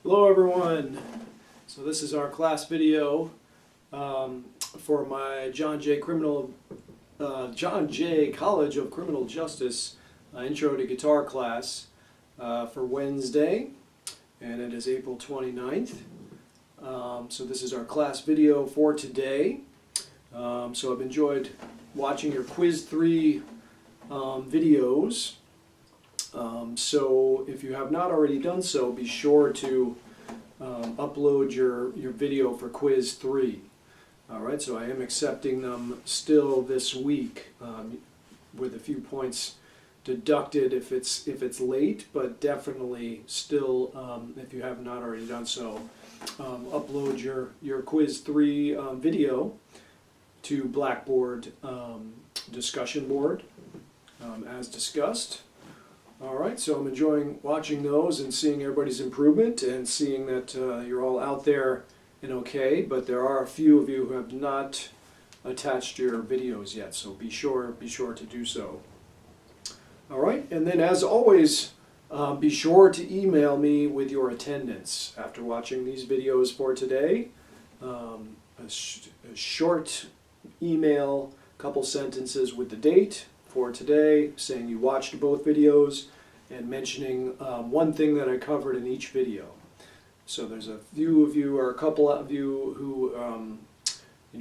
Hello everyone. So this is our class video for my John Jay College of Criminal Justice Intro to Guitar class for Wednesday, and it is April 29th. So this is our class video for today. So I've enjoyed watching your Quiz 3 videos. So if you have not already done so, be sure to upload your video for Quiz 3. Alright, so I am accepting them still this week with a few points deducted if it's late, but definitely still, if you have not already done so, upload your Quiz 3 video to Blackboard discussion board as discussed. Alright, so I'm enjoying watching those and seeing everybody's improvement and seeing that you're all out there and okay, but there are a few of you who have not attached your videos yet, so be sure to do so. Alright, and then as always, be sure to email me with your attendance after watching these videos for today. A short email, couple sentences with the date for today, saying you watched both videos and mentioning one thing that I covered in each video. So there's a few of you, or a couple of you, who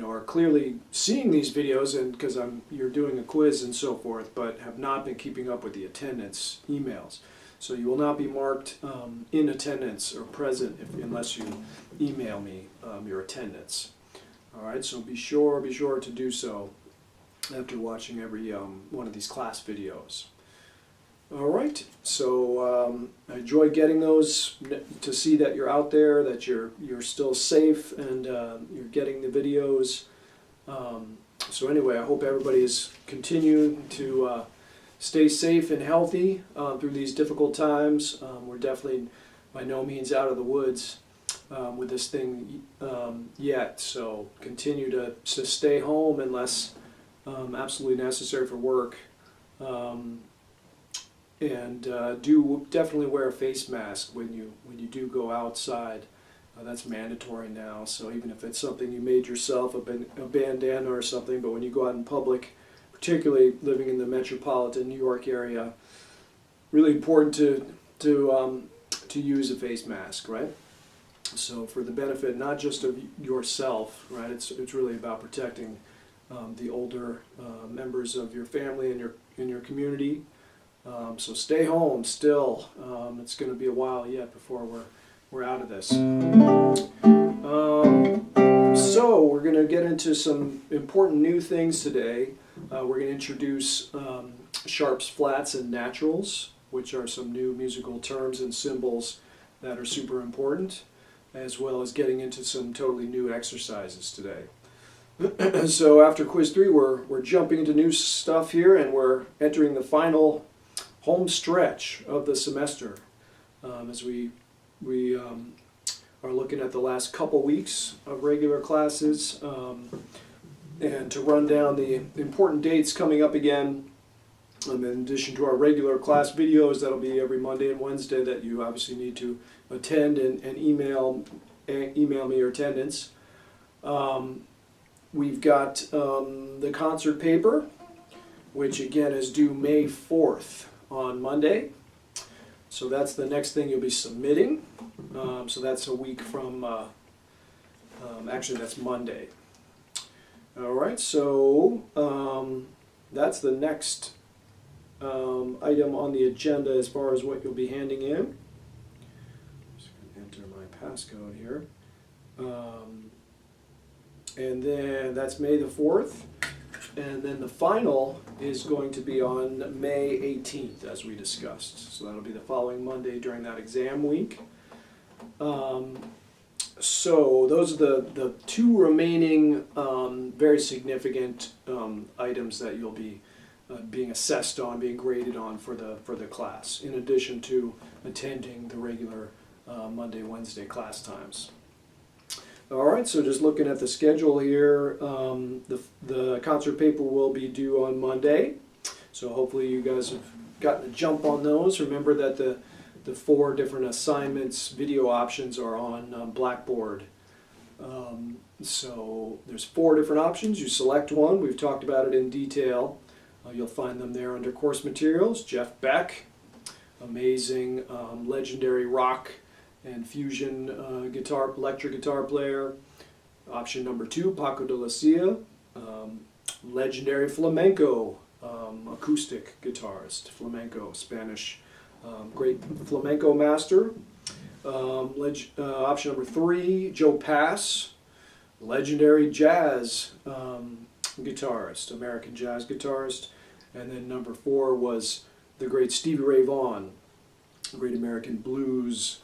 are clearly seeing these videos, and because you're doing a quiz and so forth, but have not been keeping up with the attendance emails. So you will not be marked in attendance or present unless you email me your attendance. All right, so be sure to do so after watching every one of these class videos. Alright, so I enjoy getting those to see that you're out there, that you're still safe, and you're getting the videos. So anyway, I hope everybody is continuing to stay safe and healthy through these difficult times. We're definitely by no means out of the woods with this thing yet, so continue to stay home unless absolutely necessary for work, and do definitely wear a face mask when you do go outside. That's mandatory now, so even if it's something you made yourself, a bandana or something, but when you go out in public, particularly living in the metropolitan New York area, really important to use a face mask, right? So for the benefit not just of yourself, right? It's really about protecting the older members of your family and your community. So stay home still. It's going to be a while yet before we're out of this. So we're going to get into some important new things today. We're going to introduce sharps, flats, and naturals, which are some new musical terms and symbols that are super important, as well as getting into some totally new exercises today. So after Quiz 3, we're jumping into new stuff here, and we're entering the final home stretch of the semester as we are looking at the last couple weeks of regular classes, and to run down the important dates coming up again. In addition to our regular class videos, that'll be every Monday and Wednesday, that you obviously need to attend and email me your attendance. We've got the concert paper, which again is due May 4th on Monday. So that's the next thing you'll be submitting. So that's a week from, actually that's Monday. Alright, so that's the next item on the agenda as far as what you'll be handing in. I'm just going to enter my passcode here. And then that's May the 4th. And then the final is going to be on May 18th, as we discussed. So that'll be the following Monday during that exam week. So those are the two remaining very significant items that you'll be being assessed on, being graded on for the class, in addition to attending the regular Monday, Wednesday class times. Alright, so just looking at the schedule here, the concert paper will be due on Monday, so hopefully you guys have gotten a jump on those. Remember that the the 4 different assignments, video options are on Blackboard. So there's 4 different options. You select one. We've talked about it in detail. You'll find them there under course materials. Jeff Beck, amazing legendary rock and fusion electric guitar player. Option number 2, Paco de la Cia, legendary flamenco acoustic guitarist, flamenco, Spanish, great flamenco master. Option number 3, Joe Pass, legendary jazz guitarist, American jazz guitarist. And then number 4 was the great Stevie Ray Vaughan, great American blues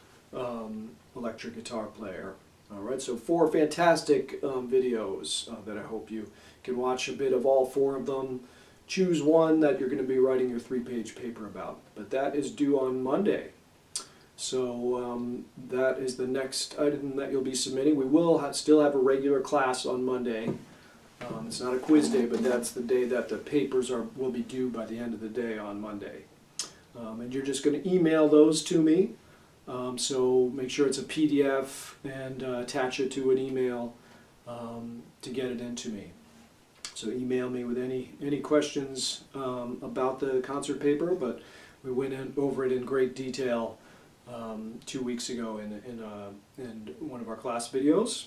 electric guitar player. All right, so 4 fantastic videos that I hope you can watch a bit of all 4 of them. Choose one that you're going to be writing your 3-page paper about. But that is due on Monday. So that is the next item that you'll be submitting. We will still have a regular class on Monday. It's not a quiz day, but that's the day that the papers will be due by the end of the day on Monday. And you're just going to email those to me. So make sure it's a PDF and attach it to an email to get it into me. So email me with any questions about the concert paper, but we went over it in great detail 2 weeks ago in one of our class videos.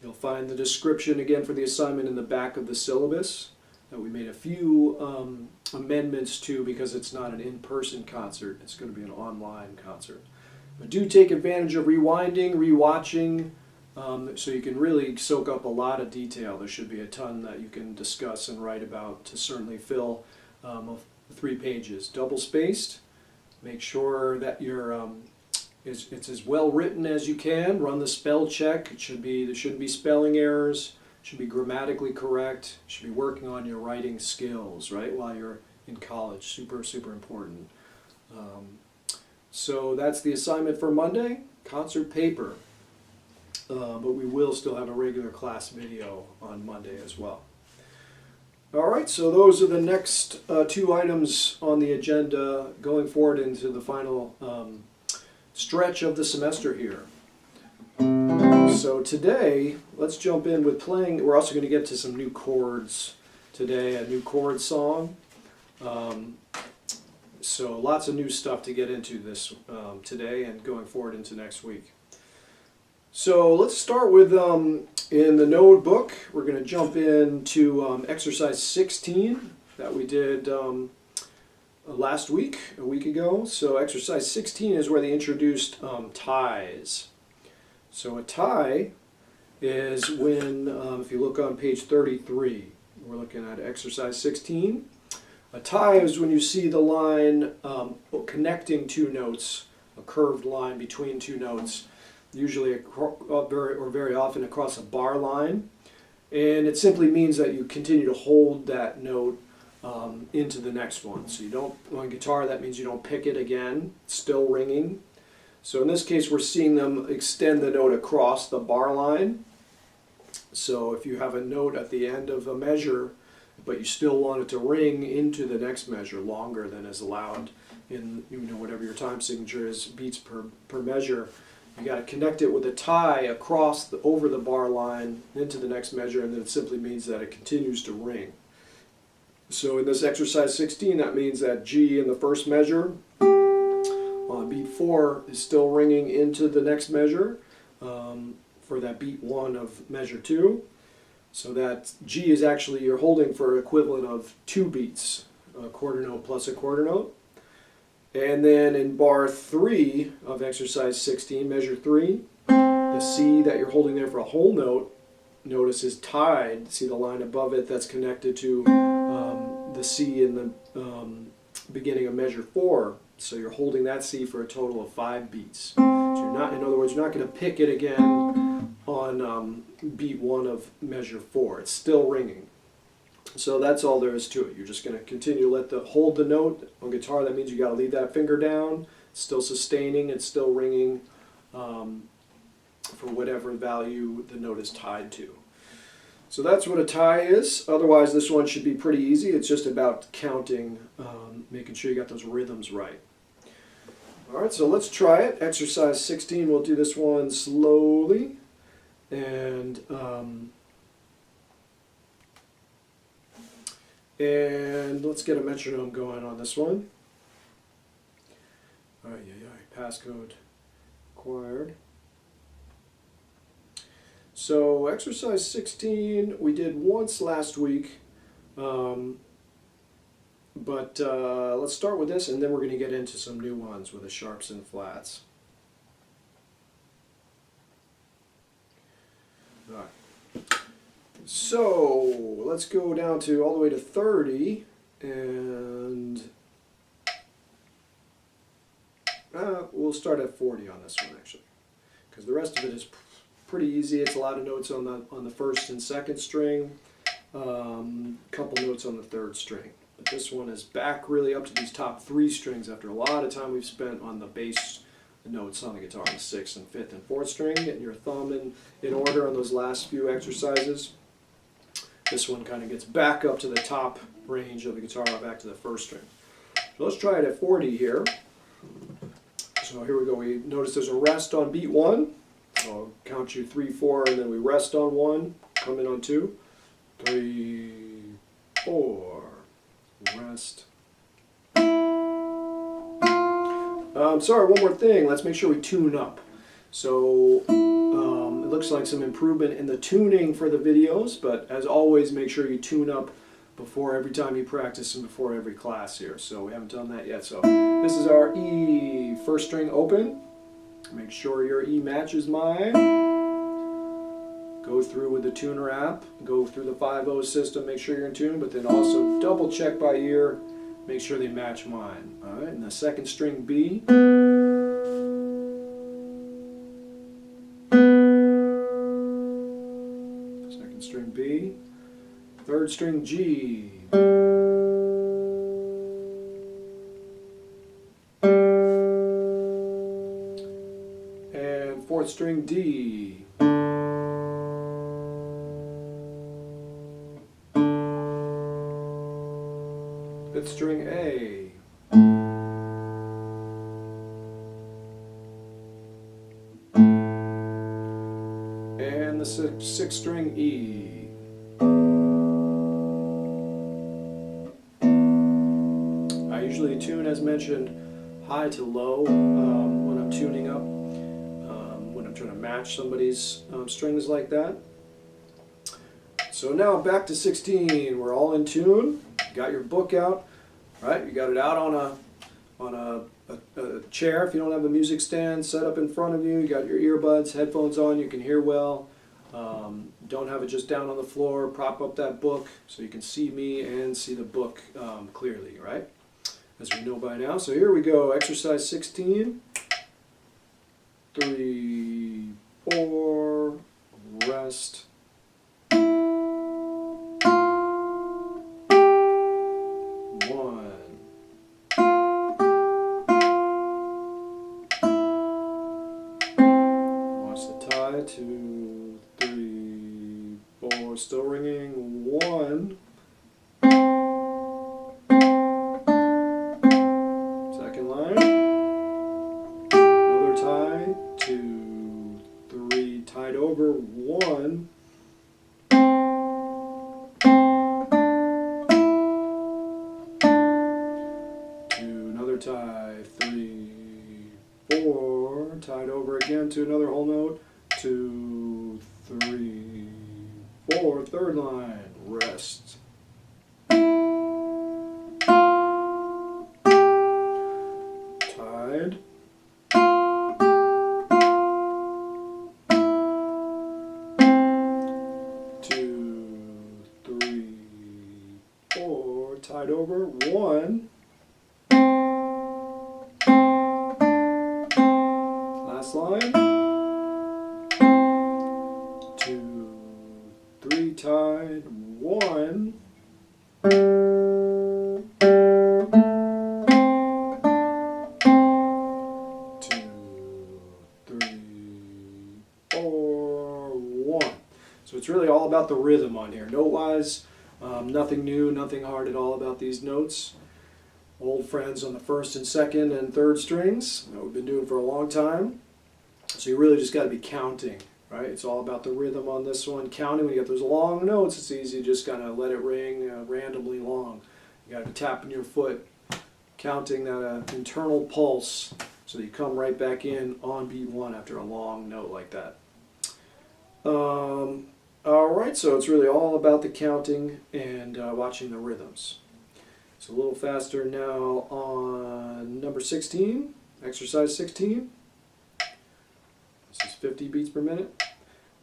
You'll find the description again for the assignment in the back of the syllabus that we made a few amendments to because it's not an in-person concert. It's going to be an online concert. But do take advantage of rewinding, rewatching, so you can really soak up a lot of detail. There should be a ton that you can discuss and write about to certainly fill 3 pages. Double spaced. Make sure that it's as well written as you can. Run the spell check. There shouldn't be spelling errors. It should be grammatically correct. You should be working on your writing skills, right, while you're in college. Super, super important. So that's the assignment for Monday, concert paper. But we will still have a regular class video on Monday as well. All right, so those are the next 2 items on the agenda going forward into the final stretch of the semester here. So today, let's jump in with playing. We're also going to get to some new chords today, a new chord song. So lots of new stuff to get into this today and going forward into next week. So let's start with, in the notebook, we're going to jump into exercise 16 that we did last week, a week ago. So exercise 16 is where they introduced ties. So a tie is when, if you look on page 33, we're looking at exercise 16. A tie is when you see the line connecting 2 notes, a curved line between 2 notes, usually very often across a bar line. And it simply means that you continue to hold that note into the next one. So you don't, on guitar, that means you don't pick it again, it's still ringing. So in this case, we're seeing them extend the note across the bar line. So if you have a note at the end of a measure, but you still want it to ring into the next measure longer than is allowed in whatever your time signature is, beats per measure, you got to connect it with a tie across over the bar line into the next measure, and then it simply means that it continues to ring. So in this exercise 16, that means that G in the first measure on beat 4 is still ringing into the next measure for that beat 1 of measure 2. So that G is actually, you're holding for equivalent of 2 beats, a quarter note plus a quarter note. And then in bar 3 of exercise 16, measure 3, the C that you're holding there for a whole note, notice is tied. See the line above it that's connected to the C in the beginning of measure 4. So you're holding that C for a total of 5 beats. So you're not, in other words, you're not going to pick it again on beat 1 of measure 4. It's still ringing. So that's all there is to it. You're just going to continue to hold the note on guitar. That means you got to leave that finger down. It's still sustaining. It's still ringing for whatever value the note is tied to. So that's what a tie is. Otherwise, this one should be pretty easy. It's just about counting, making sure you got those rhythms right. All right, so let's try it. Exercise 16, we'll do this one slowly. And let's get a metronome going on this one. Passcode acquired. So exercise 16 we did once last week, but let's start with this and then we're going to get into some new ones with the sharps and flats. All right. So let's go down to all the way to 30 and we'll start at 40 on this one actually, because the rest of it is pretty easy. It's a lot of notes on the first and second string, couple notes on the third string. But this one is back really up to these top 3 strings after a lot of time we've spent on the bass notes on the guitar on the 6th and 5th and 4th string, getting your thumb in order on those last few exercises. This one kind of gets back up to the top range of the guitar, back to the first string. So let's try it at 40 here. So here we go. We notice there's a rest on beat 1. So I'll count you 3, 4, and then we rest on 1, come in on 2, 3, 4, rest. Sorry, one more thing. Let's make sure we tune up. So it looks like some improvement in the tuning for the videos, but as always, make sure you tune up before every time you practice and before every class here. So we haven't done that yet. So this is our E first string open. Make sure your E matches mine. Go through with the tuner app. Go through the 5/0 system. Make sure you're in tune, but then also double check by ear. Make sure they match mine. All right, and the second string B. Second string B. Third string G. And fourth string D. Fifth string A. And the sixth string E. I usually tune, as mentioned, high to low when I'm tuning up, when I'm trying to match somebody's strings like that. So now back to 16. We're all in tune. Got your book out, right? You got it out on a chair. If you don't have a music stand set up in front of you, you got your earbuds, headphones on, you can hear well. Don't have it just down on the floor. Prop up that book so you can see me and see the book clearly, right? As we know by now. So here we go. Exercise 16. 3, 4, rest. Tie, 2, 3, 4, still ringing, 1. Second line. Another tie, 2, 3, tied over, 1. To another tie, 3, 4, tied over again to another whole note. 2, 3, 4, third line, rest. Tied. 2, 3, 4, tied over, 1. Last line. 2, 3, tied, 1. 2, 3, 4, 1. So it's really all about the rhythm on here. Note-wise, nothing new, nothing hard at all about these notes. Old friends on the first and second and third strings. been doing for a long time. So you really just got to be counting, right? It's all about the rhythm on this one. Counting, when you get those long notes, it's easy to just kind of let it ring randomly long. You got to be tapping your foot, counting that internal pulse, so that you come right back in on beat one after a long note like that. Alright, so it's really all about the counting and watching the rhythms. So a little faster now on number 16, exercise 16. This is 50 beats per minute.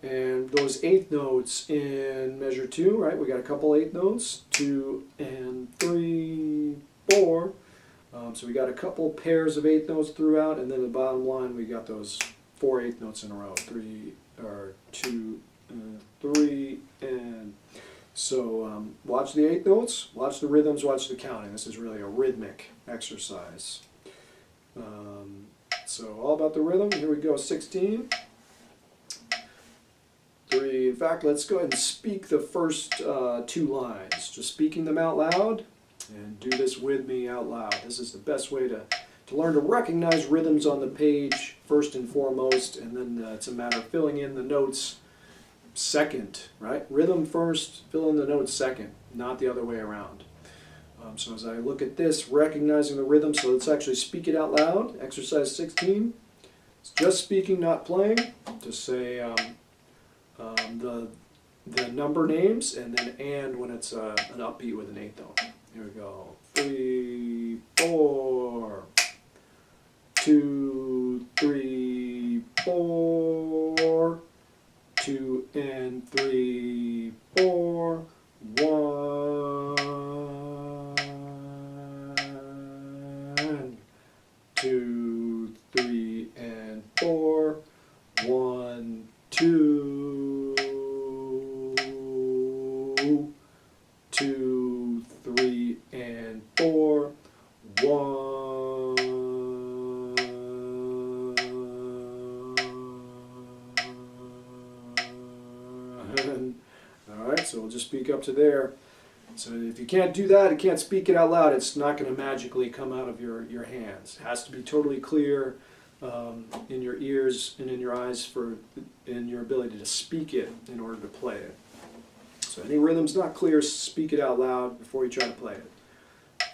And those eighth notes in measure 2, right? We got a couple eighth notes, 2 and 3, 4. So we got a couple pairs of eighth notes throughout, and then the bottom line we got those 4 eighth notes in a row, 2, 3, and so watch the eighth notes, watch the rhythms, watch the counting. This is really a rhythmic exercise. So all about the rhythm. Here we go, 16. 3. In fact, let's go ahead and speak the first 2 lines. Just speaking them out loud, and do this with me out loud. This is the best way to learn to recognize rhythms on the page first and foremost, and then it's a matter of filling in the notes second, right? Rhythm first, fill in the notes second, not the other way around. So as I look at this, recognizing the rhythm, so let's actually speak it out loud. Exercise 16. It's just speaking, not playing. Just say the number names, and then and when it's an upbeat with an eighth note. Here we go. 3, 4, 2, 3, 4, 2 and 3, 4, 1, 2, 3 and 4, 1, 2, 2, 3 and 4, 1. Alright, so we'll just speak up to there. So if you can't do that, you can't speak it out loud, it's not going to magically come out of your hands. It has to be totally clear in your ears and in your eyes in your ability to speak it in order to play it. So any rhythm's not clear, speak it out loud before you try to play it.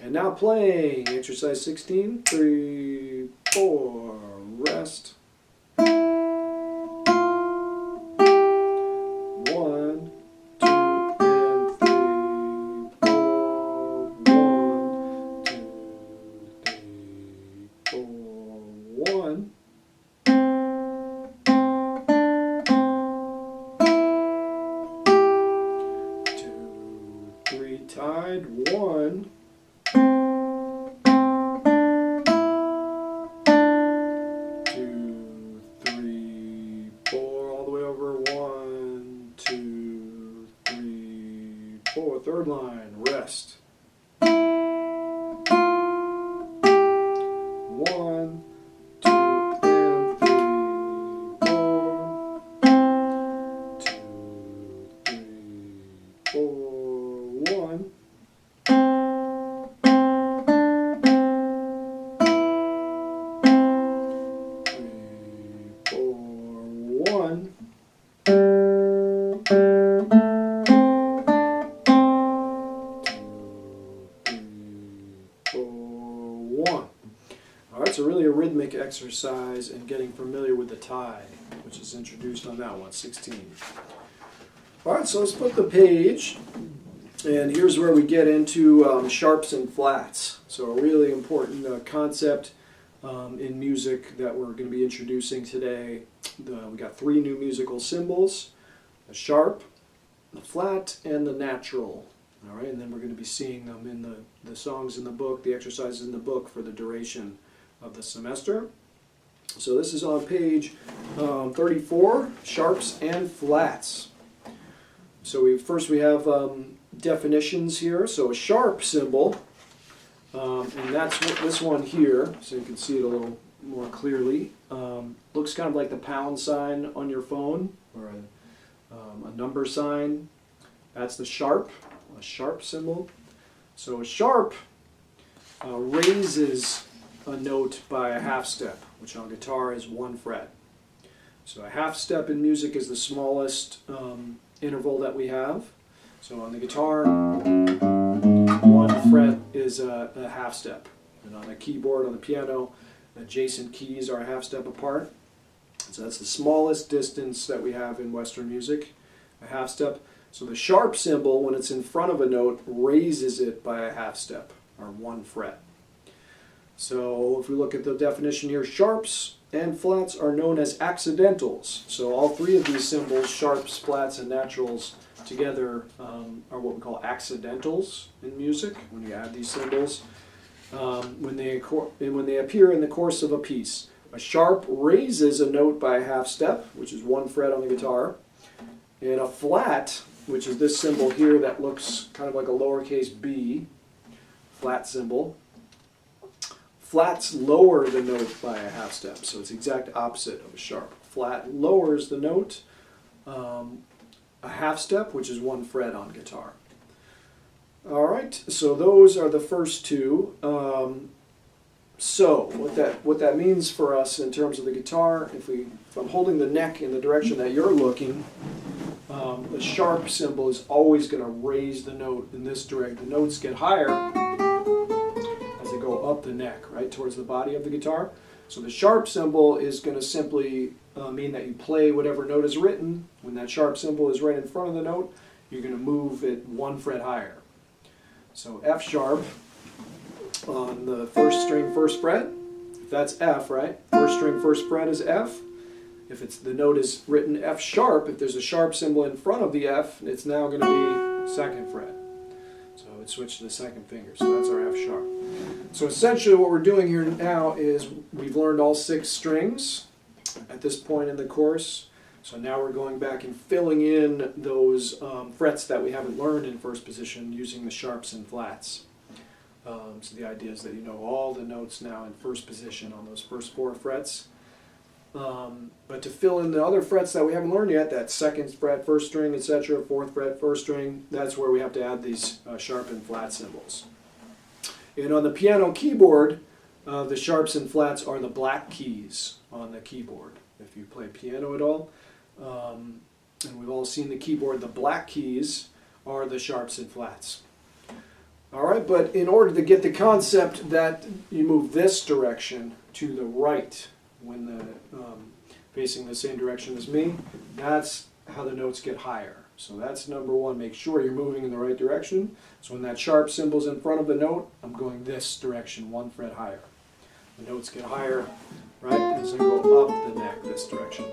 And now playing, exercise 16, 3, 4, rest. 1, 2 and 3, 4, 1, 2, 3, 4, 1. 2, 3, tied, 1. 2, 3, 4, all the way over. 1, 2, 3, 4. Third line, rest. 1, 2 and 3, 4. 2, 3, 4, 1. 1. 2, 3, 4, 1. Alright, so really a rhythmic exercise and getting familiar with the tie, which is introduced on that one, 16. Alright, so let's flip the page, and here's where we get into sharps and flats. So a really important concept in music that we're going to be introducing today. We got 3 new musical symbols: the sharp, the flat, and the natural. All right, and then we're going to be seeing them in the songs in the book, the exercises in the book for the duration of the semester. So this is on page 34, sharps and flats. So first we have definitions here. So a sharp symbol, and that's what this one here, so you can see it a little more clearly. Looks kind of like the pound sign on your phone, or a number sign. That's the sharp, a sharp symbol. So a sharp raises a note by a half step, which on guitar is 1 fret. So a half step in music is the smallest interval that we have. So on the guitar, 1 fret is a half step. And on the keyboard, on the piano, adjacent keys are a half step apart. So that's the smallest distance that we have in Western music, a half step. So the sharp symbol, when it's in front of a note, raises it by a half step, or 1 fret. So if we look at the definition here, sharps and flats are known as accidentals. So all 3 of these symbols, sharps, flats, and naturals, together are what we call accidentals in music, when you add these symbols. When they appear in the course of a piece. A sharp raises a note by a half step, which is 1 fret on the guitar, and a flat, which is this symbol here that looks kind of like a lowercase b, flat symbol. Flats lower the note by a half step, so it's the exact opposite of a sharp. Flat lowers the note a half step, which is 1 fret on guitar. All right, so those are the first 2. So what that means for us in terms of the guitar, if I'm holding the neck in the direction that you're looking, the sharp symbol is always going to raise the note in this direction. The notes get higher as they go up the neck, right, towards the body of the guitar. So the sharp symbol is going to simply mean that you play whatever note is written. When that sharp symbol is right in front of the note, you're going to move it 1 fret higher. So F sharp on the first string, first fret. If that's F, right? First string, first fret is F. If the note is written F sharp, if there's a sharp symbol in front of the F, it's now going to be 2nd fret. So it switched to the 2nd finger. So that's our F sharp. So essentially what we're doing here now is we've learned all 6 strings at this point in the course. So now we're going back and filling in those frets that we haven't learned in first position using the sharps and flats. So the idea is that you know all the notes now in first position on those first 4 frets. But to fill in the other frets that we haven't learned yet, that 2nd fret, 1st string, etc., 4th fret, 1st string, that's where we have to add these sharp and flat symbols. And on the piano keyboard, the sharps and flats are the black keys on the keyboard. If you play piano at all, and we've all seen the keyboard, the black keys are the sharps and flats. All right, but in order to get the concept that you move this direction to the right when facing the same direction as me, that's how the notes get higher. So that's number 1. Make sure you're moving in the right direction. So when that sharp symbol's in front of the note, I'm going this direction, 1 fret higher. The notes get higher, right? It's going to go up the neck this direction.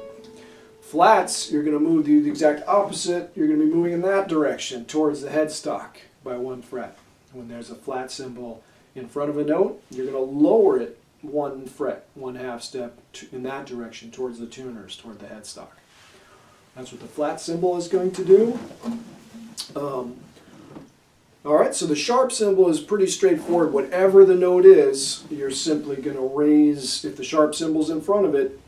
Flats, you're going to move the exact opposite. You're going to be moving in that direction towards the headstock by 1 fret. When there's a flat symbol in front of a note, you're going to lower it 1 fret, 1/2 step in that direction towards the tuners, toward the headstock. That's what the flat symbol is going to do. All right, so the sharp symbol is pretty straightforward. Whatever the note is, you're simply going to raise, if the sharp symbol's in front of it,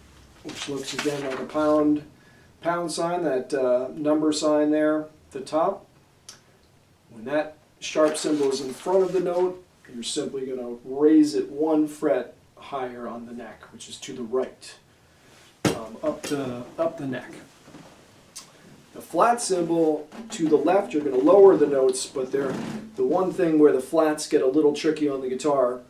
which looks again like a pound sign, that number sign there at the top. When that sharp symbol is in front of the note, you're simply going to raise it 1 fret higher on the neck, which is to the right, up the neck. The flat symbol to the left, you're going to lower the notes, but the one thing where the flats get a little tricky on the guitar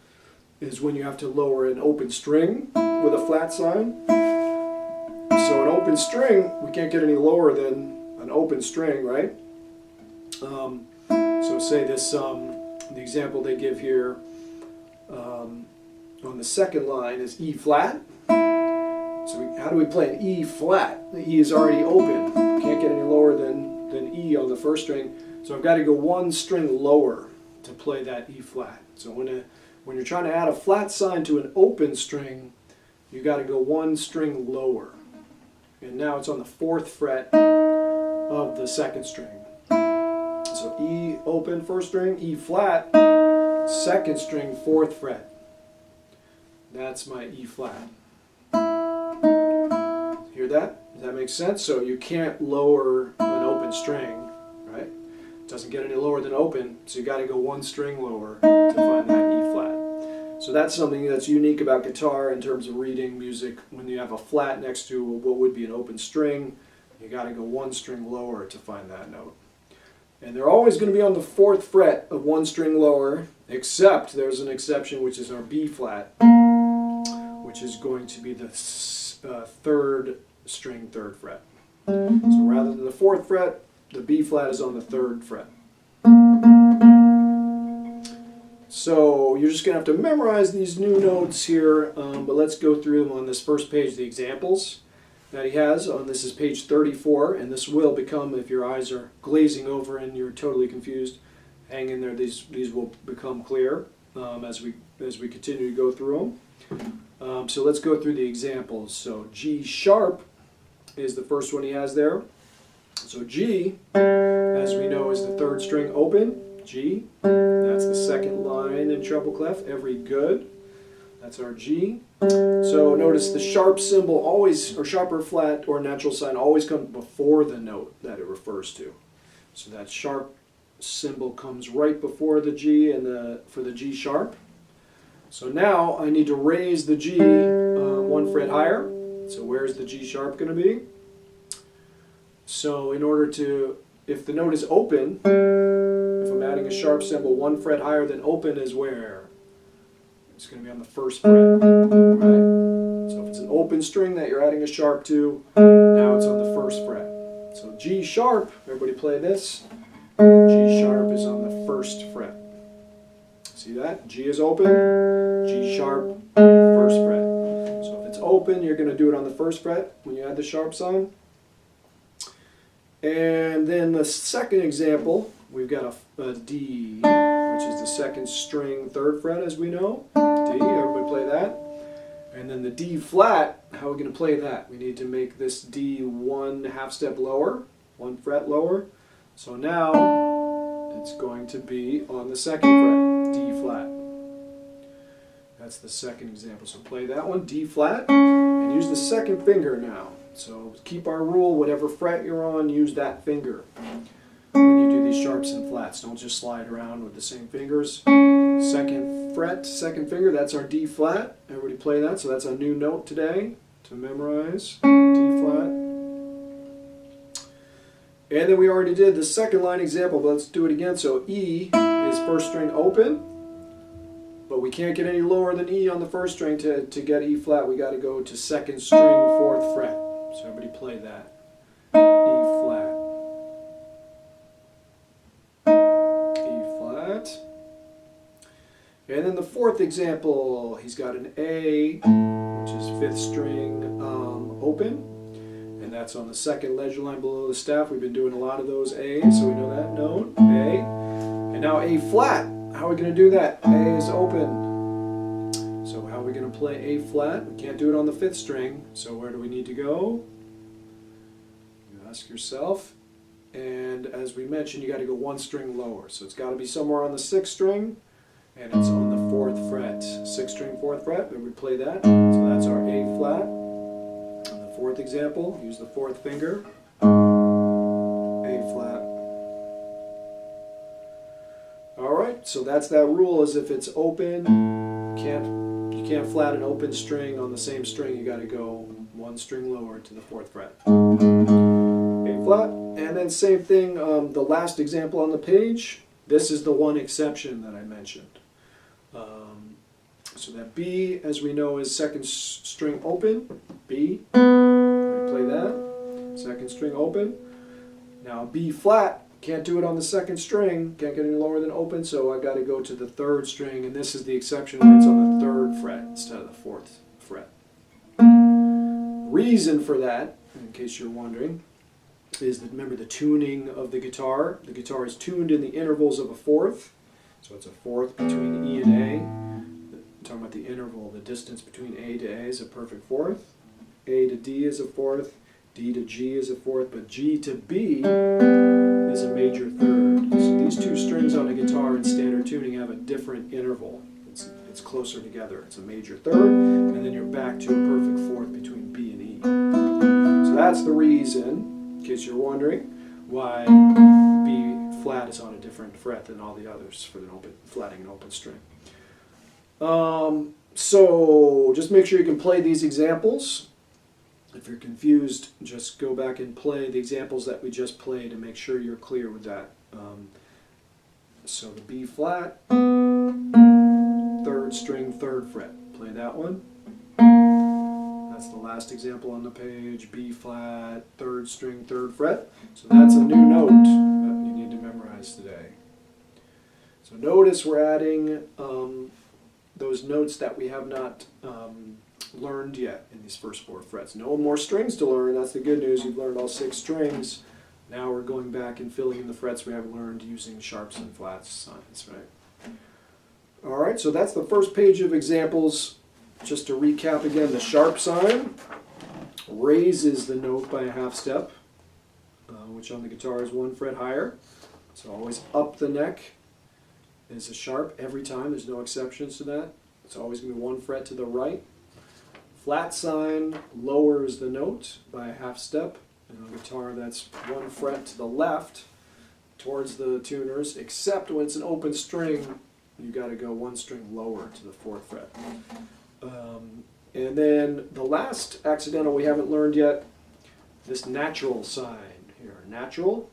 is when you have to lower an open string with a flat sign. So an open string, we can't get any lower than an open string, right? So say this, the example they give here on the 2nd line is E flat. So how do we play an E flat? The E is already open. Can't get any lower than E on the 1st string. So I've got to go 1 string lower to play that E flat. So when you're trying to add a flat sign to an open string, you got to go 1 string lower. And now it's on the 4th fret of the 2nd string. So E open 1st string, E flat, 2nd string, 4th fret. That's my E flat. Hear that? Does that make sense? So you can't lower an open string, right? It doesn't get any lower than open, so you got to go 1 string lower to find that E flat. So that's something that's unique about guitar in terms of reading music. When you have a flat next to what would be an open string, you got to go one string lower to find that note. And they're always going to be on the 4th fret of one string lower, except there's an exception, which is our B flat, which is going to be the 3rd string 3rd fret. So rather than the 4th fret, the B flat is on the 3rd fret. So you're just going to have to memorize these new notes here, but let's go through them on this first page, the examples that he has. This is page 34, and this will become, if your eyes are glazing over and you're totally confused, hang in there, these will become clear as we continue to go through them. So let's go through the examples. So G sharp is the first one he has there. So G, as we know, is the 3rd string open. G, that's the 2nd line in treble clef, every good. That's our G. So notice the sharp symbol always, or sharp or flat or natural sign, always comes before the note that it refers to. So that sharp symbol comes right before the G and for the G sharp. So now I need to raise the G 1 fret higher. So where's the G sharp going to be? So in order to, if the note is open, if I'm adding a sharp symbol 1 fret higher than open is where? It's going to be on the 1st fret, right? So if it's an open string that you're adding a sharp to, now it's on the 1st fret. So G sharp, everybody play this. G sharp is on the 1st fret. See that? G is open, G sharp, 1st fret. So if it's open, you're going to do it on the 1st fret when you add the sharps on. And then the second example, we've got a D, which is the 2nd string 3rd fret, as we know. D, everybody play that. And then the D flat, how are we going to play that? We need to make this D 1 half step lower, 1 fret lower. So now it's going to be on the 2nd fret, D flat. That's the second example. So play that one, D flat, and use the 2nd finger now. So keep our rule, whatever fret you're on, use that finger when you do these sharps and flats. Don't just slide around with the same fingers. 2nd fret, 2nd finger, that's our D flat. Everybody play that. So that's a new note today to memorize, D flat. And then we already did the 2nd line example, but let's do it again. So E is 1st string open, but we can't get any lower than E on the 1st string to get E flat. We got to go to 2nd string 4th fret. So everybody play that. E flat. E flat. And then the 4th example, he's got an A, which is 5th string open. And that's on the 2nd ledger line below the staff. We've been doing a lot of those A's, so we know that note. A. And now A flat. How are we going to do that? A is open. So how are we going to play A flat? We can't do it on the 5th string. So where do we need to go? You ask yourself. And as we mentioned, you got to go 1 string lower. So it's got to be somewhere on the 6th string. And it's on the 4th fret. 6th string 4th fret. Where we play that. So that's our A flat. On the 4th example, use the 4th finger. A flat. Alright, so that's that rule, is if it's open, you can't flat an open string on the same string, you got to go 1 string lower to the 4th fret. A flat, and then same thing, the last example on the page, this is the one exception that I mentioned. So that B, as we know, is 2nd string open, B, we play that, 2nd string open. Now B flat, can't do it on the 2nd string, can't get any lower than open, so I got to go to the 3rd string, and this is the exception where it's on the 3rd fret instead of the 4th fret. Reason for that, in case you're wondering, is that, remember the tuning of the guitar. The guitar is tuned in the intervals of a 4th, so it's a 4th between E and A. I'm talking about the interval, the distance between A to A is a perfect 4th. A to D is a 4th, D to G is a 4th, but G to B is a major 3rd. So these 2 strings on a guitar in standard tuning have a different interval. It's closer together. It's a major 3rd, and then you're back to a perfect 4th between B and E. So that's the reason, in case you're wondering, why B flat is on a different fret than all the others for flatting an open string. So just make sure you can play these examples. If you're confused, just go back and play the examples that we just played and make sure you're clear with that. So the B flat, 3rd string, 3rd fret. Play that one. That's the last example on the page. B flat, 3rd string, 3rd fret. So that's a new note that you need to memorize today. So notice we're adding those notes that we have not learned yet in these first 4 frets. No more strings to learn. That's the good news. You've learned all 6 strings. Now we're going back and filling in the frets we haven't learned using sharps and flats signs, right? All right, so that's the first page of examples. Just to recap again, the sharp sign raises the note by a half step, which on the guitar is 1 fret higher. So always up the neck is a sharp every time. There's no exceptions to that. It's always going to be 1 fret to the right. Flat sign lowers the note by a half step. And on guitar, that's 1 fret to the left towards the tuners, except when it's an open string, you got to go 1 string lower to the 4th fret. And then the last accidental we haven't learned yet, this natural sign here. Natural,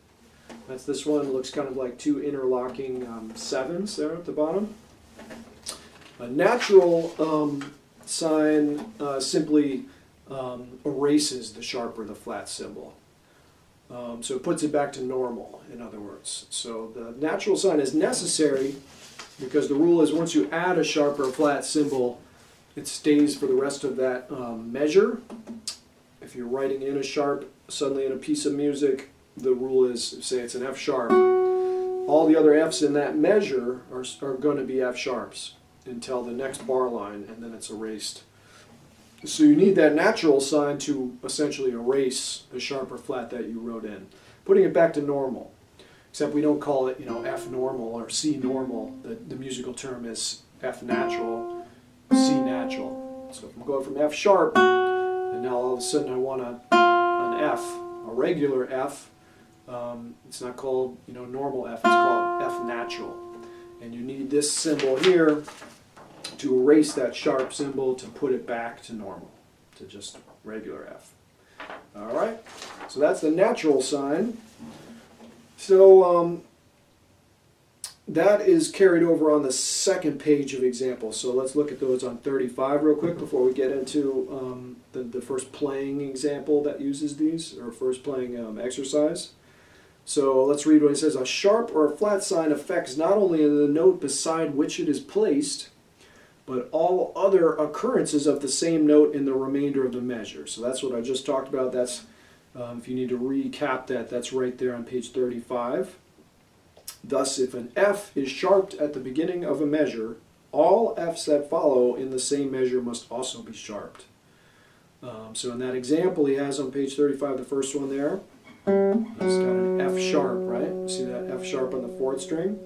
that's this one. Looks kind of like 2 interlocking 7s there at the bottom. A natural sign simply erases the sharp or the flat symbol. So it puts it back to normal, in other words. So the natural sign is necessary because the rule is once you add a sharp or a flat symbol, it stays for the rest of that measure. If you're writing in a sharp suddenly in a piece of music, the rule is, say it's an F sharp, all the other Fs in that measure are going to be F sharps until the next bar line, and then it's erased. So you need that natural sign to essentially erase the sharp or flat that you wrote in, putting it back to normal. Except we don't call it, F normal or C normal. The musical term is F natural, C natural. So if I'm going from F sharp, and now all of a sudden I want an F, a regular F. It's not called, normal F. It's called F natural. And you need this symbol here to erase that sharp symbol to put it back to normal, to just regular F. All right, so that's the natural sign. So that is carried over on the second page of examples. So let's look at those on 35 real quick before we get into the first playing example that uses these, or first playing exercise. So let's read what it says. A sharp or a flat sign affects not only the note beside which it is placed, but all other occurrences of the same note in the remainder of the measure. So that's what I just talked about. That's if you need to recap that, that's right there on page 35. Thus, if an F is sharped at the beginning of a measure, all Fs that follow in the same measure must also be sharped. So in that example he has on page 35, the first one there, he's got an F sharp, right? See that F sharp on the 4th string?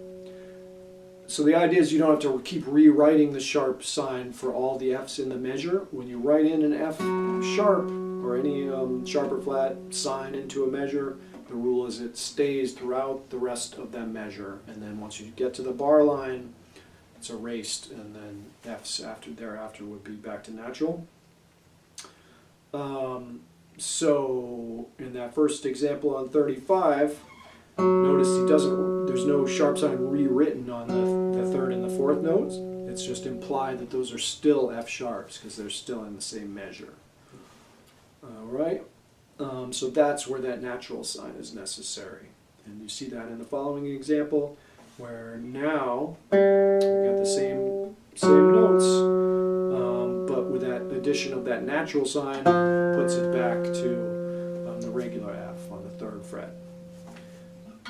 So the idea is you don't have to keep rewriting the sharp sign for all the Fs in the measure. When you write in an F sharp or any sharp or flat sign into a measure, the rule is it stays throughout the rest of that measure, and then once you get to the bar line, it's erased, and then Fs thereafter would be back to natural. So in that first example on 35, notice there's no sharp sign rewritten on the 3rd and the 4th notes. It's just implied that those are still F sharps because they're still in the same measure. All right. So that's where that natural sign is necessary. And you see that in the following example, where now we got the same notes, but with that addition of that natural sign, puts it back to the regular F on the 3rd fret.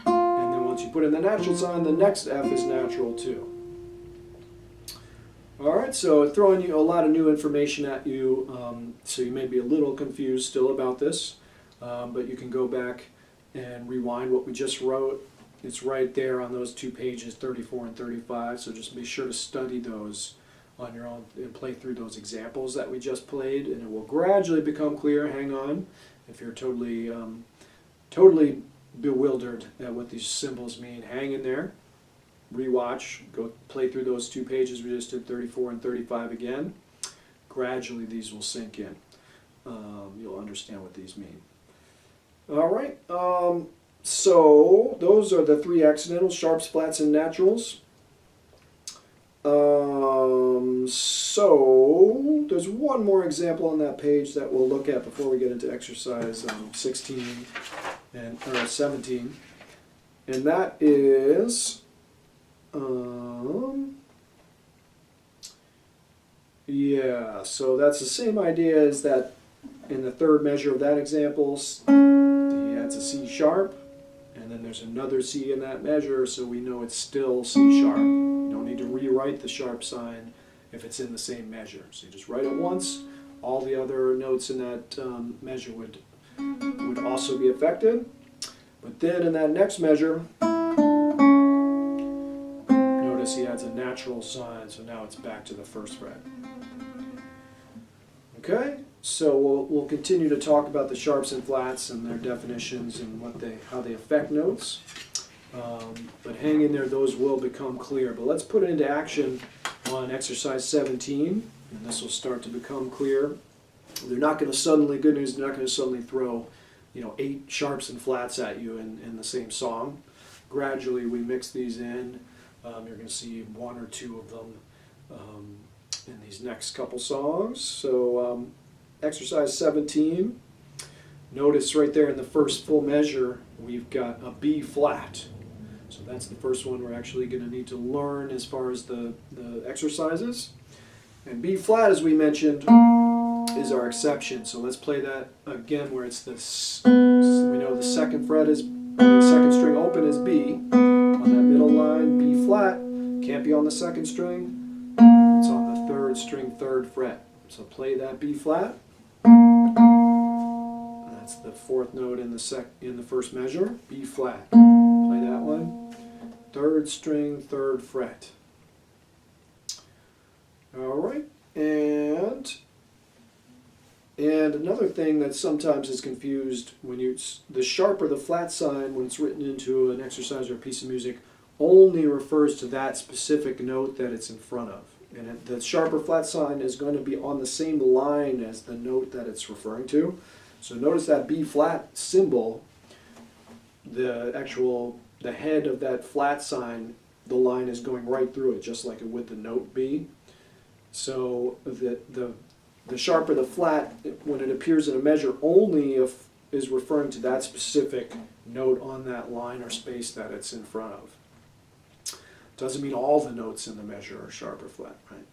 And then once you put in the natural sign, the next F is natural too. Alright, so throwing you a lot of new information at you, so you may be a little confused still about this, but you can go back and rewind what we just wrote. It's right there on those 2 pages, 34 and 35, so just be sure to study those on your own and play through those examples that we just played, and it will gradually become clear. Hang on. If you're totally bewildered at what these symbols mean, hang in there. rewatch, go play through those 2 pages we just did, 34 and 35 again. Gradually these will sink in. You'll understand what these mean. All right, so those are the 3 accidentals: sharps, flats, and naturals. So there's one more example on that page that we'll look at before we get into exercise 16 or 17, and that is yeah. So that's the same idea as that in the third measure of that example. He adds a C sharp, and then there's another C in that measure, so we know it's still C sharp. You don't need to rewrite the sharp sign if it's in the same measure. So you just write it once. All the other notes in that measure would also be affected. But then in that next measure, notice he adds a natural sign, so now it's back to the first fret. Okay, so we'll continue to talk about the sharps and flats and their definitions and how they affect notes. But hang in there, those will become clear. But let's put it into action on exercise 17, and this will start to become clear. They're not going to suddenly, good news, they're not going to suddenly throw 8 sharps and flats at you in the same song. Gradually we mix these in. You're going to see 1 or 2 of them in these next couple songs. So exercise 17, notice right there in the first full measure we've got a B flat. So that's the first one we're actually going to need to learn as far as the exercises. And B flat, as we mentioned, is our exception. So let's play that again where it's this. We know the second fret is, the second string open is B. On that middle line, B flat can't be on the second string. It's on the third string, 3rd fret. So play that B flat. That's the 4th note in the first measure, B flat. Play that one. 3rd string, 3rd fret. All right, and another thing that sometimes is confused when the sharp or the flat sign when it's written into an exercise or a piece of music only refers to that specific note that it's in front of. And the sharp or flat sign is going to be on the same line as the note that it's referring to. So notice that B flat symbol, the head of that flat sign, the line is going right through it, just like it would the note B. So the sharp or the flat, when it appears in a measure, only is referring to that specific note on that line or space that it's in front of. Doesn't mean all the notes in the measure are sharp or flat, right?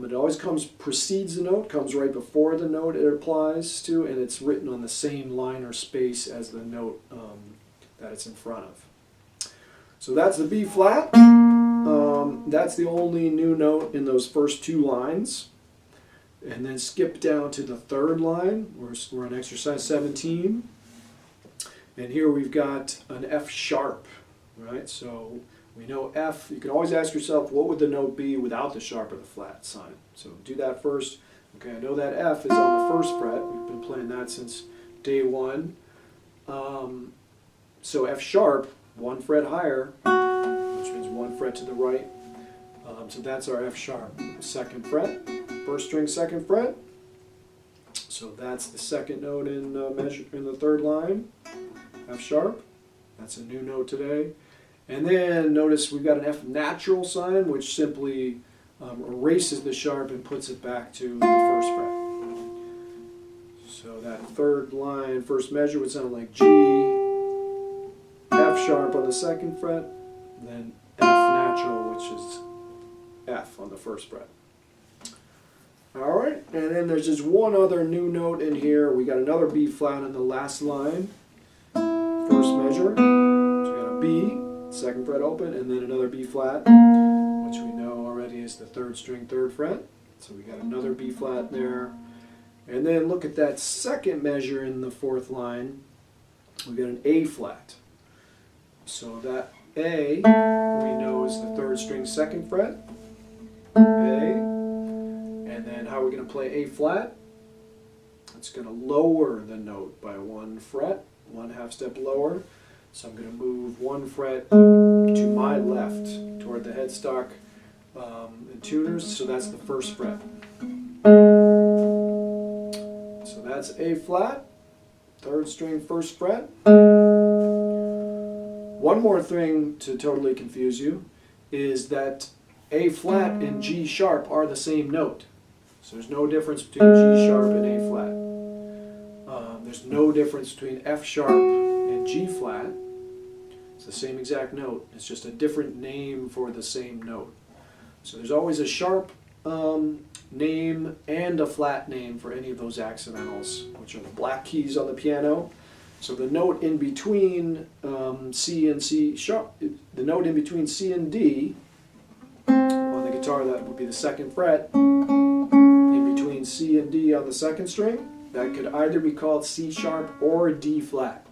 It always precedes the note, comes right before the note it applies to, and it's written on the same line or space as the note that it's in front of. So that's the B flat. That's the only new note in those first 2 lines. And then skip down to the 3rd line. We're on exercise 17. And here we've got an F sharp, right? So we know F, you can always ask yourself, what would the note be without the sharp or the flat sign? So do that first. Okay, I know that F is on the 1st fret. We've been playing that since day 1. So F sharp, 1 fret higher, which means 1 fret to the right. So that's our F sharp, 2nd fret, 1st string, 2nd fret. So that's the 2nd note in the 3rd line, F sharp. That's a new note today. And then notice we've got an F natural sign, which simply erases the sharp and puts it back to the 1st fret. So that 3rd line, 1st measure would sound like G, F sharp on the 2nd fret, then F natural, which is F on the 1st fret. All right, and then there's just one other new note in here. We got another B flat on the last line, 1st measure. So we got a B, 2nd fret open, and then another B flat, which we know already is the 3rd string, 3rd fret. So we got another B flat there. And then look at that 2nd measure in the 4th line. We got an A flat. So that A, we know is the 3rd string, 2nd fret. A. And then how are we going to play A flat? It's going to lower the note by 1 fret, 1/2 step lower. So I'm going to move one fret to my left toward the headstock and tuners, so that's the first fret. So that's A flat, third string, first fret. One more thing to totally confuse you is that A flat and G sharp are the same note. So there's no difference between G sharp and A flat. There's no difference between F sharp and G flat. It's the same exact note. It's just a different name for the same note. So there's always a sharp name and a flat name for any of those accidentals, which are the black keys on the piano. So the note in between C and C sharp, the note in between C and D on the guitar, that would be the second fret. In between C and D on the second string, that could either be called C sharp or D flat.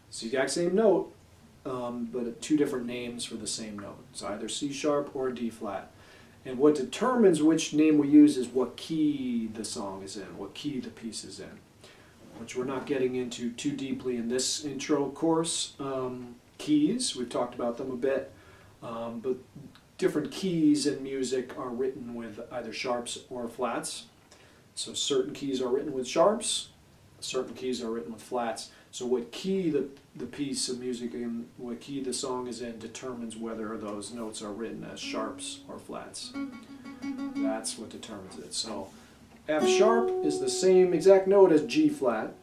It's the exact same note, but two different names for the same note. It's either C sharp or D flat. And what determines which name we use is what key the song is in, what key the piece is in, which we're not getting into too deeply in this intro course. Keys, we've talked about them a bit, but different keys in music are written with either sharps or flats. So certain keys are written with sharps, certain keys are written with flats. So what key the piece of music in, what key the song is in, determines whether those notes are written as sharps or flats. That's what determines it. So F sharp is the same exact note as G flat.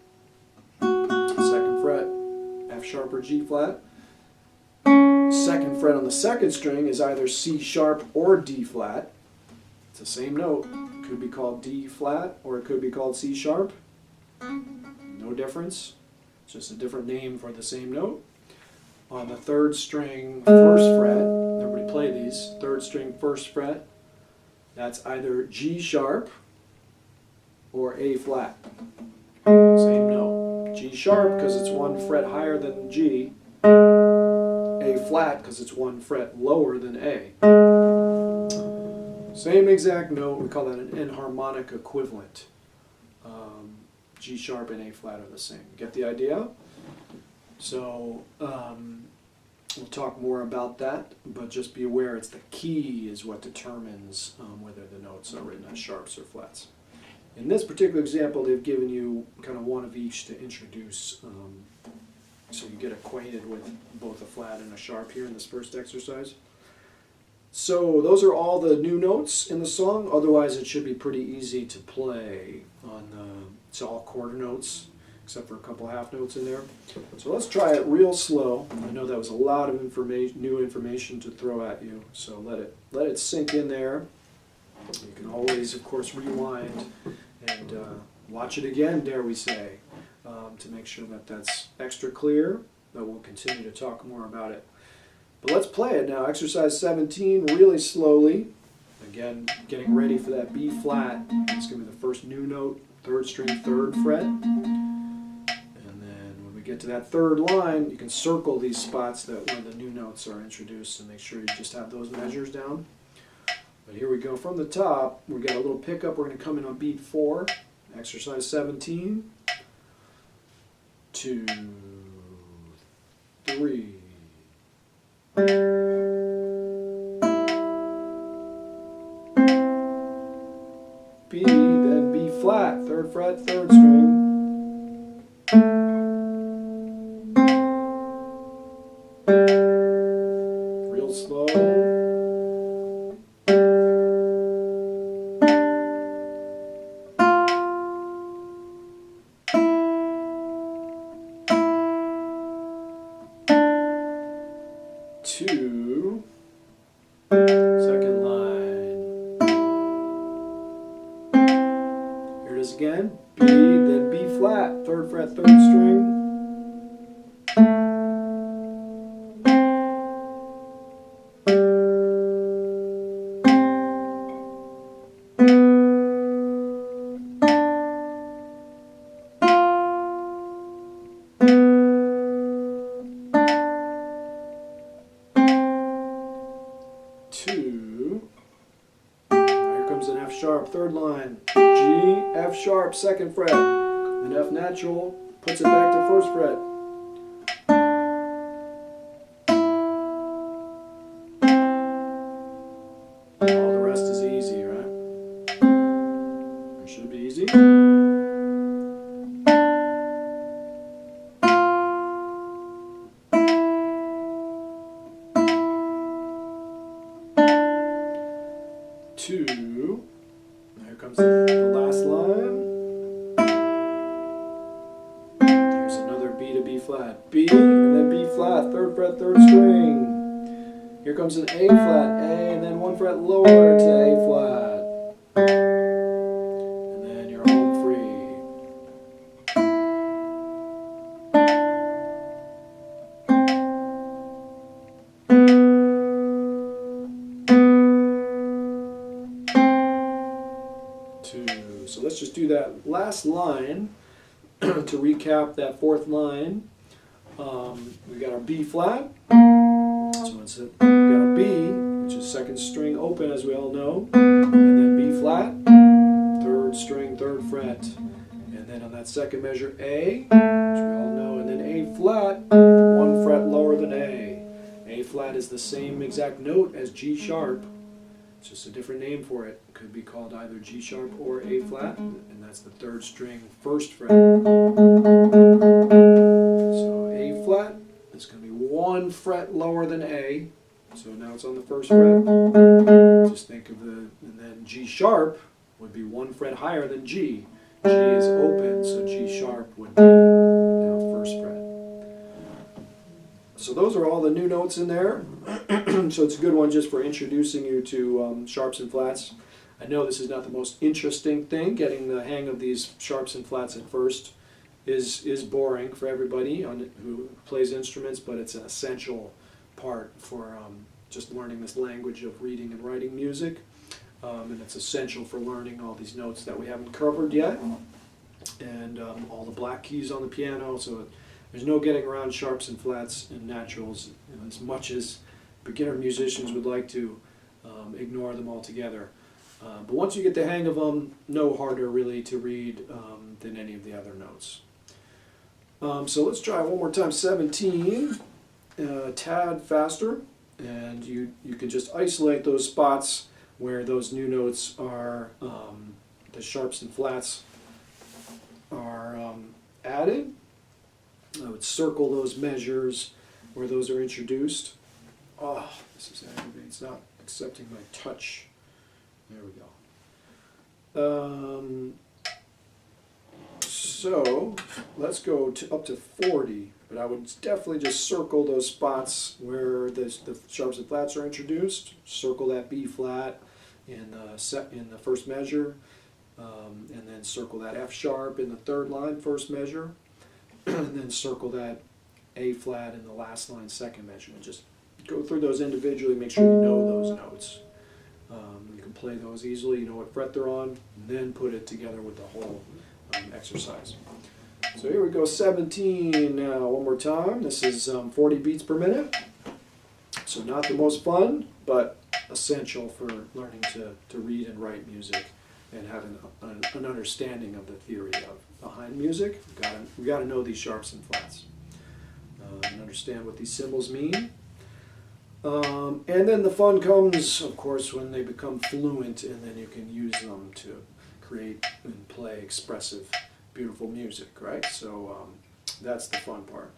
Second fret, F sharp or G flat. Second fret on the second string is either C sharp or D flat. It's the same note. It could be called D flat or it could be called C sharp. No difference. It's just a different name for the same note. On the third string, first fret, everybody play these, third string, first fret, that's either G sharp or A flat. Same note. G sharp because it's one fret higher than G. A flat because it's one fret lower than A. Same exact note, we call that an enharmonic equivalent. G sharp and A flat are the same. Get the idea? So we'll talk more about that, but just be aware it's the key is what determines whether the notes are written as sharps or flats. In this particular example, they've given you kind of one of each to introduce, so you get acquainted with both a flat and a sharp here in this first exercise. So those are all the new notes in the song. Otherwise, it should be pretty easy to play on it's all quarter notes, except for a couple half notes in there. So let's try it real slow. I know that was a lot of new information to throw at you, so let it sink in there. You can always, of course, rewind and watch it again, dare we say, to make sure that that's extra clear, but we'll continue to talk more about it. But let's play it now. Exercise 17, really slowly. Again, getting ready for that B flat. It's going to be the first new note, third string, third fret. And then when we get to that third line, you can circle these spots where the new notes are introduced and make sure you just have those measures down. But here we go from the top. We've got a little pickup. We're going to come in on beat 4. Exercise 17. 2, 3. B, then B flat, third fret, third string. Real slow. Two, second line. Here it is again. B, then B flat, third fret, third string. Two. Here comes an F sharp, third line. G, F sharp, second fret. Then F natural, puts it back to first fret. the last line. Here's another B to B flat. B, and then B flat, third fret, third string. Here comes an A flat, A, and then one fret lower to A flat. And then you're home free. Two. So let's just do that last line to recap that fourth line. We got our B flat. So it's we got a B, which is second string open, as we all know, and then B flat, third string, third fret, and then on that second measure A, which we all know, and then A flat, one fret lower than A. A flat is the same exact note as G sharp. It's just a different name for it. It could be called either G sharp or A flat, and that's the third string, first fret. So A flat is going to be one fret lower than A, so now it's on the first fret. Just think of and then G sharp would be one fret higher than G. G is open, so G sharp would be now first fret. So those are all the new notes in there. So it's a good one just for introducing you to sharps and flats. I know this is not the most interesting thing. Getting the hang of these sharps and flats at first is boring for everybody who plays instruments, but it's an essential part for just learning this language of reading and writing music. And it's essential for learning all these notes that we haven't covered yet, and all the black keys on the piano. So there's no getting around sharps and flats and naturals, as much as beginner musicians would like to ignore them altogether. But once you get the hang of them, no harder really to read than any of the other notes. So let's try one more time. 17, a tad faster, and you can just isolate those spots where those new notes are, the sharps and flats are added. I would circle those measures where those are introduced. Oh, this is aggravating. It's not accepting my touch. There we go. So let's go up to 40, but I would definitely just circle those spots where the sharps and flats are introduced. Circle that B flat in the first measure, and then circle that F sharp in the third line, first measure, and then circle that A flat in the last line, second measure, and just go through those individually. Make sure you know those notes. You can play those easily. You know what fret they're on, and then put it together with the whole exercise. So here we go, 17 now, one more time. This is 40 beats per minute. So not the most fun, but essential for learning to read and write music and have an understanding of the theory behind music. We got to know these sharps and flats and understand what these symbols mean. And then the fun comes, of course, when they become fluent, and then you can use them to create and play expressive, beautiful music, right? So that's the fun part.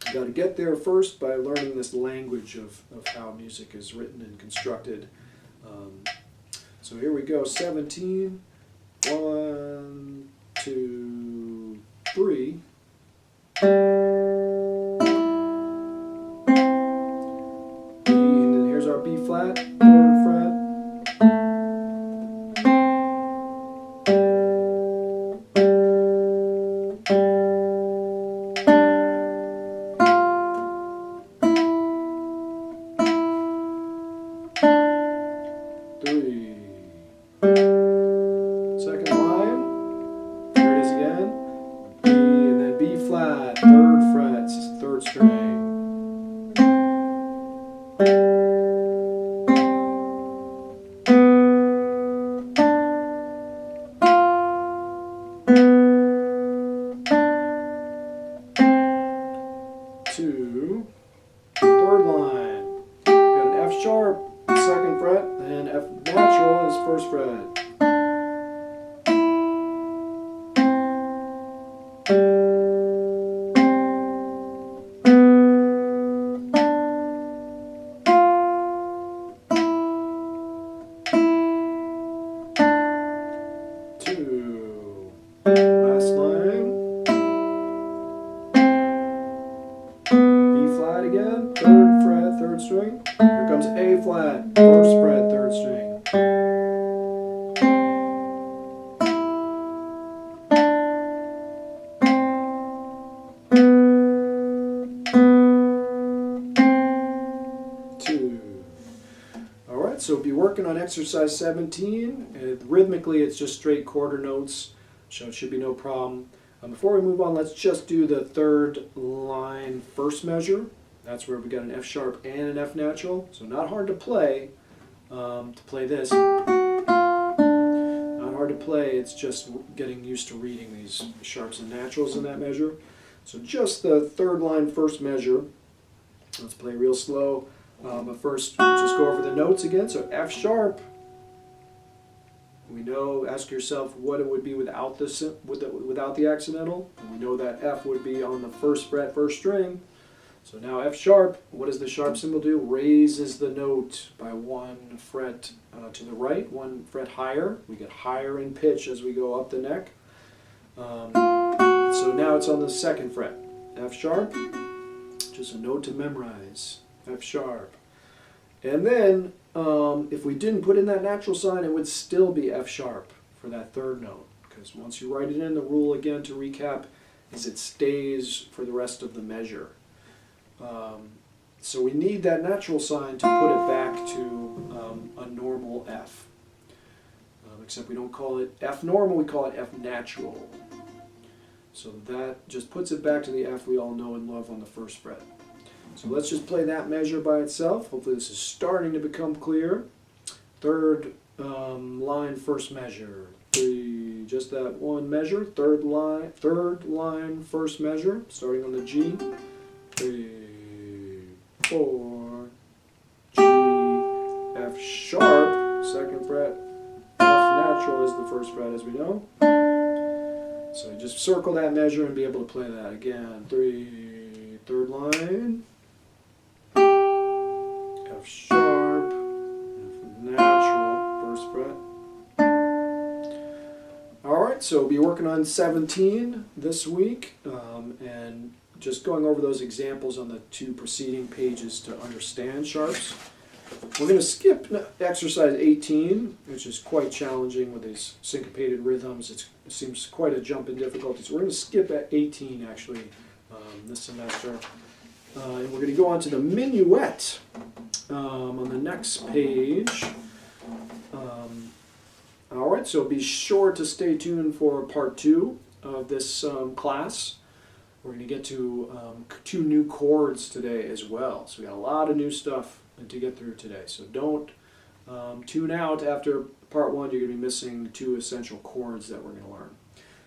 You got to get there first by learning this language of how music is written and constructed. So here we go, 17. 1, 2, 3. And then here's our B flat, 3rd fret. Second line, here it is again, B, and then B flat, 3rd fret, 3rd string. 2, 3rd line, got an F sharp, 2nd fret, and F natural is 1st fret. 3, again, 3rd fret, 3rd string. Here comes A flat, 1st fret, 3rd string. 2. All right, so be working on exercise 17. Rhythmically, it's just straight quarter notes, so it should be no problem. Before we move on, let's just do the 3rd line first measure. That's where we got an F sharp and an F natural, so not hard to play this. Not hard to play, it's just getting used to reading these sharps and naturals in that measure. So just the 3rd line first measure. Let's play real slow, but first just go over the notes again. So F sharp. We know, ask yourself what it would be without the accidental. And we know that F would be on the 1st fret, 1st string. So now F sharp, what does the sharp symbol do? Raises the note by 1 fret to the right, 1 fret higher. We get higher in pitch as we go up the neck. So now it's on the 2nd fret. F sharp, just a note to memorize. F sharp. And then, if we didn't put in that natural sign, it would still be F sharp for that 3rd note. Because once you write it in, the rule again to recap is it stays for the rest of the measure. So we need that natural sign to put it back to a normal F. Except we don't call it F normal, we call it F natural. So that just puts it back to the F we all know and love on the 1st fret. So let's just play that measure by itself. Hopefully this is starting to become clear. 3rd line first measure. 3, just that one measure. 3rd line first measure, starting on the G. 3, 4, G, F sharp, 2nd fret. F natural is the 1st fret, as we know. So you just circle that measure and be able to play that again. 3, 3rd line. F sharp, F natural, 1st fret. Alright, so we'll be working on 17 this week, and just going over those examples on the 2 preceding pages to understand sharps. We're going to skip exercise 18, which is quite challenging with these syncopated rhythms. It seems quite a jump in difficulty. So we're going to skip at 18 actually this semester. And we're going to go on to the minuet on the next page. Alright, so be sure to stay tuned for part 2 of this class. We're going to get to 2 new chords today as well. So we got a lot of new stuff to get through today. So don't tune out after part 1. You're going to be missing 2 essential chords that we're going to learn.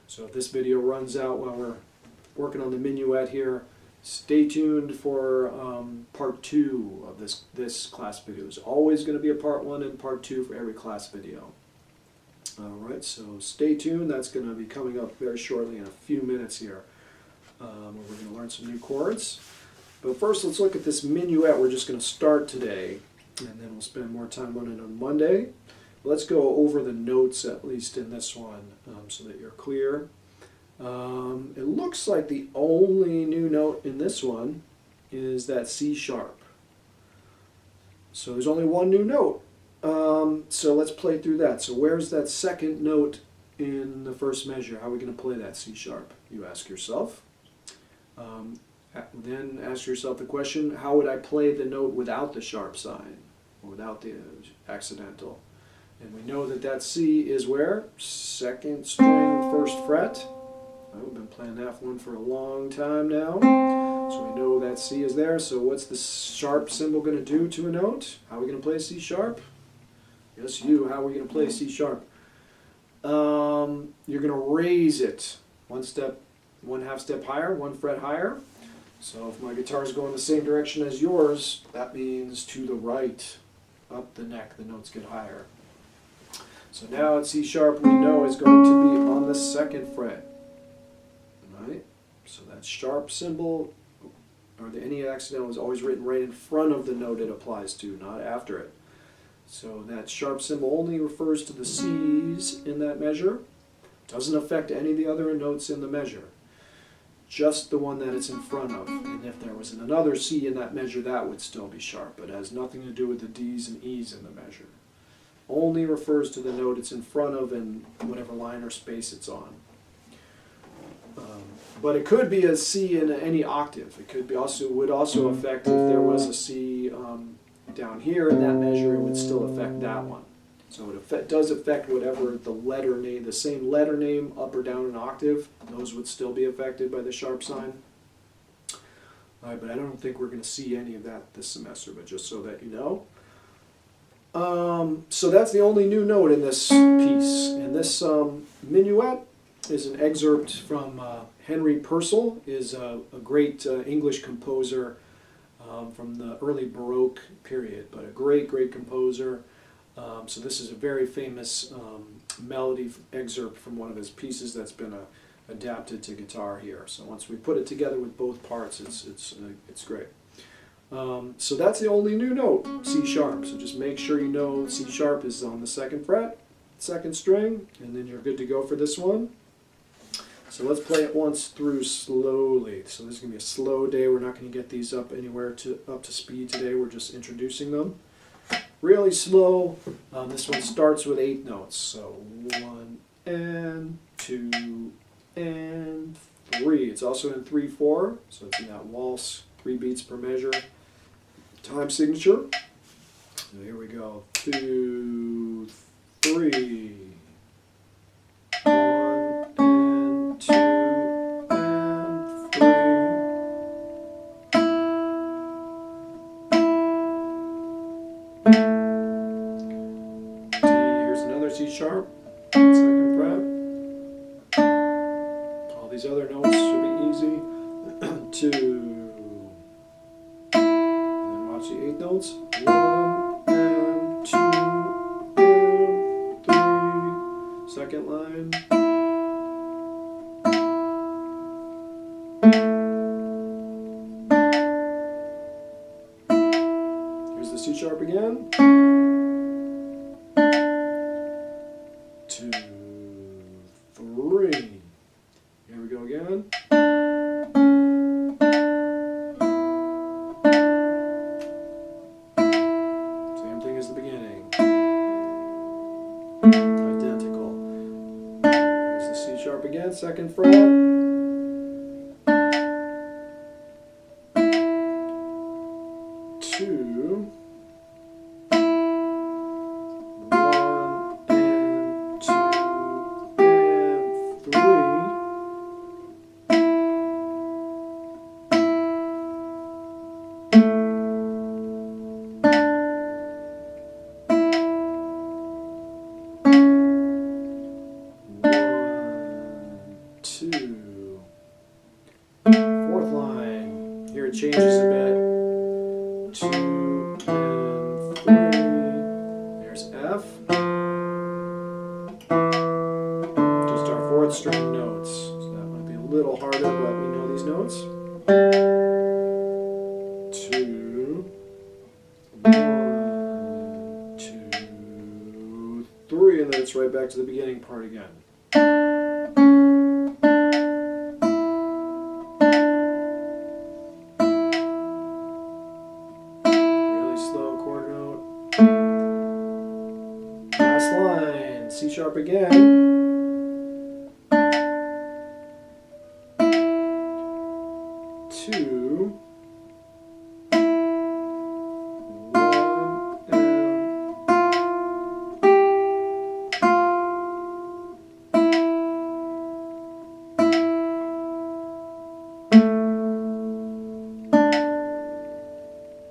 So if this video runs out while we're working on the minuet here, stay tuned for part 2 of this class video. There's always going to be a part 1 and part 2 for every class video. Alright, so stay tuned. That's going to be coming up very shortly in a few minutes here. Where we're going to learn some new chords. But first, let's look at this minuet. We're just going to start today, and then we'll spend more time on it on Monday. Let's go over the notes, at least in this one, so that you're clear. It looks like the only new note in this one is that C sharp. So there's only one new note. So let's play through that. So where's that 2nd note in the 1st measure? How are we going to play that C sharp? You ask yourself. Then ask yourself the question, how would I play the note without the sharp sign, or without the accidental? And we know that that C is where? 2nd string, 1st fret. We've been playing that one for a long time now. So we know that C is there. So what's the sharp symbol going to do to a note? How are we going to play C sharp? Yes, you. How are we going to play C sharp? You're going to raise it 1/2 step higher, 1 fret higher. So if my guitar is going the same direction as yours, that means to the right, up the neck, the notes get higher. So now at C sharp we know is going to be on the 2nd fret. Right? So that sharp symbol, or any accidental, is always written right in front of the note it applies to, not after it. So that sharp symbol only refers to the C's in that measure. Doesn't affect any of the other notes in the measure. just the one that it's in front of. And if there was another C in that measure, that would still be sharp. But it has nothing to do with the D's and E's in the measure. Only refers to the note it's in front of and whatever line or space it's on. But it could be a C in any octave. It could be would also affect if there was a C down here in that measure, it would still affect that one. So it does affect whatever the letter name, the same letter name up or down an octave, those would still be affected by the sharp sign. All right, but I don't think we're going to see any of that this semester, but just so that you know. So that's the only new note in this piece. And this minuet is an excerpt from Henry Purcell, is a great English composer from the early Baroque period, but a great, great composer. So this is a very famous melody excerpt from one of his pieces that's been adapted to guitar here. So once we put it together with both parts, it's great. So that's the only new note, C sharp. So just make sure you know C sharp is on the 2nd fret, 2nd string, and then you're good to go for this one. So let's play it once through slowly. So this is going to be a slow day. We're not going to get these up to speed today. We're just introducing them. Really slow. This one starts with 8 notes. So 1 and 2 and 3. It's also in 3/4, so it's in that waltz, 3 beats per measure time signature. So here we go. 2, 3. 1 and 2 and 3. D, here's another C sharp, 2nd fret. All these other notes should be easy. 2. The 8 notes. 1 and 2 and 3. 2nd line. Here's the C sharp again. 2, 3. Here we go again. Identical. Here's the C sharp again, 2nd fret. 2. 1 and 2 and 3. Two. 4th line. Here it changes a bit. 2 and 3. There's F. Just our 4th string notes. So that might be a little harder, but we know these notes. 2. 1, 2, 3, and then it's right back to the beginning part again. C sharp again.